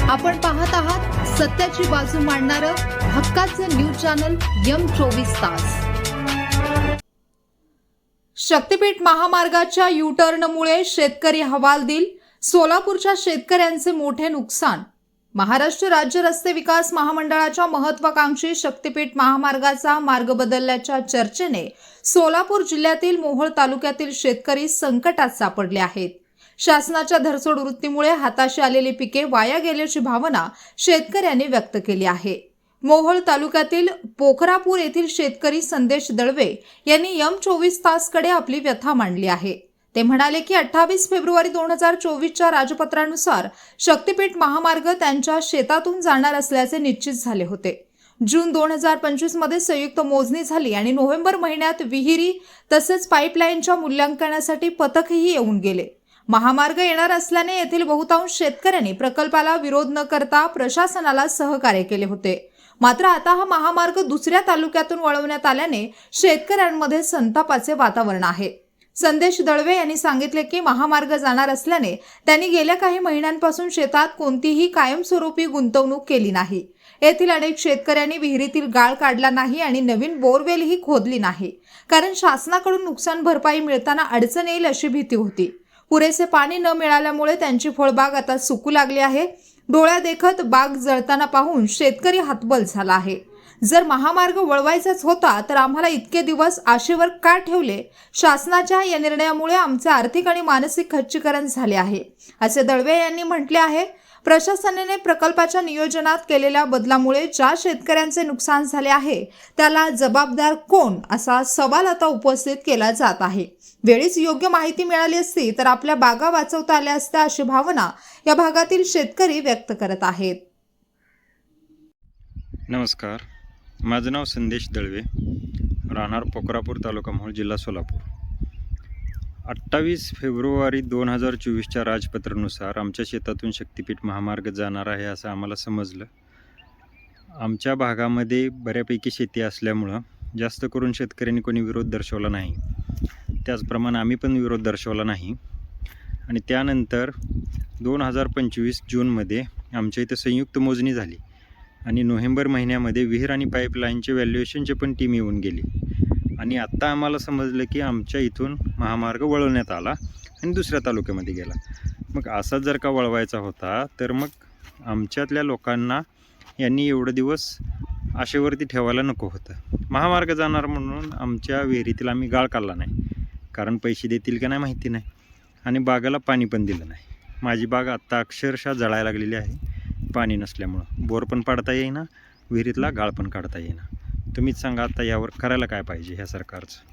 आपण पाहत आहात सत्याची बाजू मांडणारं हक्काचं न्यूज चॅनल M24 तास। शक्तीपीठ महामार्गाच्या यू-टर्नमुळे शेतकरी हवालदिल, सोलापूरच्या शेतकऱ्यांचे मोठे नुकसान। महाराष्ट्र राज्य रस्ते विकास महामंडळाच्या महत्त्वाकांक्षी शक्तीपीठ महामार्गाचा मार्ग बदलल्याच्या चर्चेने सोलापूर जिल्ह्यातील मोहोळ तालुक्यातील शेतकरी संकटात सापडले आहेत। शासनाच्या धरसोड वृत्तीमुळे हाताशी आलेली पिके वाया गेल्याची भावना शेतकऱ्यांनी व्यक्त केली आहे। मोहोळ तालुक्यातील पोखरापूर येथील शेतकरी संदेश दळवे यांनी M24 तासकडे आपली व्यथा मांडली आहे। ते म्हणाले की 28 फेब्रुवारी 2024 च्या राजपत्रानुसार शक्तीपीठ महामार्ग त्यांच्या शेतातून जाणार असल्याचे निश्चित झाले होते। जून 2025 मध्ये संयुक्त मोजणी झाली आणि नोव्हेंबर महिन्यात विहिरी तसेच पाईपलाईनच्या मूल्यांकनासाठी पथकही येऊन गेले। महामार्ग येणार असल्याने येथील बहुतांश शेतकऱ्यांनी प्रकल्पाला विरोध न करता प्रशासनाला सहकार्य केले होते। मात्र आता हा महामार्ग दुसऱ्या तालुक्यातून वळवण्यात आल्याने शेतकऱ्यांमध्ये संतापाचे वातावरण आहे। संदेश दळवे यांनी सांगितले की महामार्ग जाणार असल्याने त्यांनी गेल्या काही महिन्यांपासून शेतात कोणतीही कायमस्वरूपी गुंतवणूक केली नाही। येथील अनेक शेतकऱ्यांनी विहिरीतील गाळ काढला नाही आणि नवीन बोरवेलही खोदली नाही, कारण शासनाकडून नुकसान भरपाई मिळताना अडचण येईल अशी भीती होती। पुरेसे पाणी न मिळाल्यामुळे त्यांची फळबाग आता सुकू लागली आहे। डोळ्यादेखत बाग जळताना पाहून शेतकरी हतबल झाला आहे। जर महामार्ग वळवायचाच होता तर आम्हाला इतके दिवस आशेवर का ठेवले? शासनाच्या या निर्णयामुळे आमचे आर्थिक आणि मानसिक खच्चीकरण झाले आहे, असे दळवे यांनी म्हटले आहे। प्रशासनाने प्रकल्पाच्या नियोजनात केलेल्या बदलामुळे ज्या शेतकऱ्यांचे नुकसान झाले आहे त्याला जबाबदार कोण, असा सवाल आता उपस्थित केला जात आहे। वेळीच योग्य माहिती मिळाली असती तर आपल्या बागा वाचवता आल्या असत्या, अशी भावना या भागातील शेतकरी व्यक्त करत आहेत। नमस्कार, माझं नाव संदेश दळवे, राहणार पोखरापूर, तालुका मोहोळ, जिल्हा सोलापूर। 28 फेब्रुवारी 2024च्या राजपत्रानुसार आमच्या शेतातून शक्तीपीठ महामार्ग जाणार आहे असं आम्हाला समजलं। आमच्या भागामध्ये बऱ्यापैकी शेती असल्यामुळं जास्त करून शेतकऱ्यांनी कोणी विरोध दर्शवला नाही, त्याचप्रमाणे आम्ही पण विरोध दर्शवला नाही। आणि त्यानंतर 2025 जूनमध्ये आमच्या इथं संयुक्त मोजणी झाली आणि नोव्हेंबर महिन्यामध्ये विहीर आणि पाईपलाईनचे व्हॅल्युएशनचे पण टीम येऊन गेली आणि आत्ता आम्हाला समजलं की आमच्या इथून महामार्ग वळवण्यात आला आणि दुसऱ्या तालुक्यामध्ये गेला। मग असा जर का वळवायचा होता तर मग आमच्यातल्या लोकांना यांनी एवढे दिवस आशेवरती ठेवायला नको होतं। महामार्ग जाणार म्हणून आमच्या विहिरीतील आम्ही गाळ काढला नाही, कारण पैसे देतील का नाही माहिती नाही, आणि बागाला पाणी पण दिलं नाही। माझी बाग आत्ता अक्षरशः जळायला लागलेली आहे पाणी नसल्यामुळं। बोर पण पाडता येईना, विहिरीतला गाळ पण काढता येईना। तुम्हीच सांगा आता यावर करायला काय पाहिजे ह्या सरकारचं?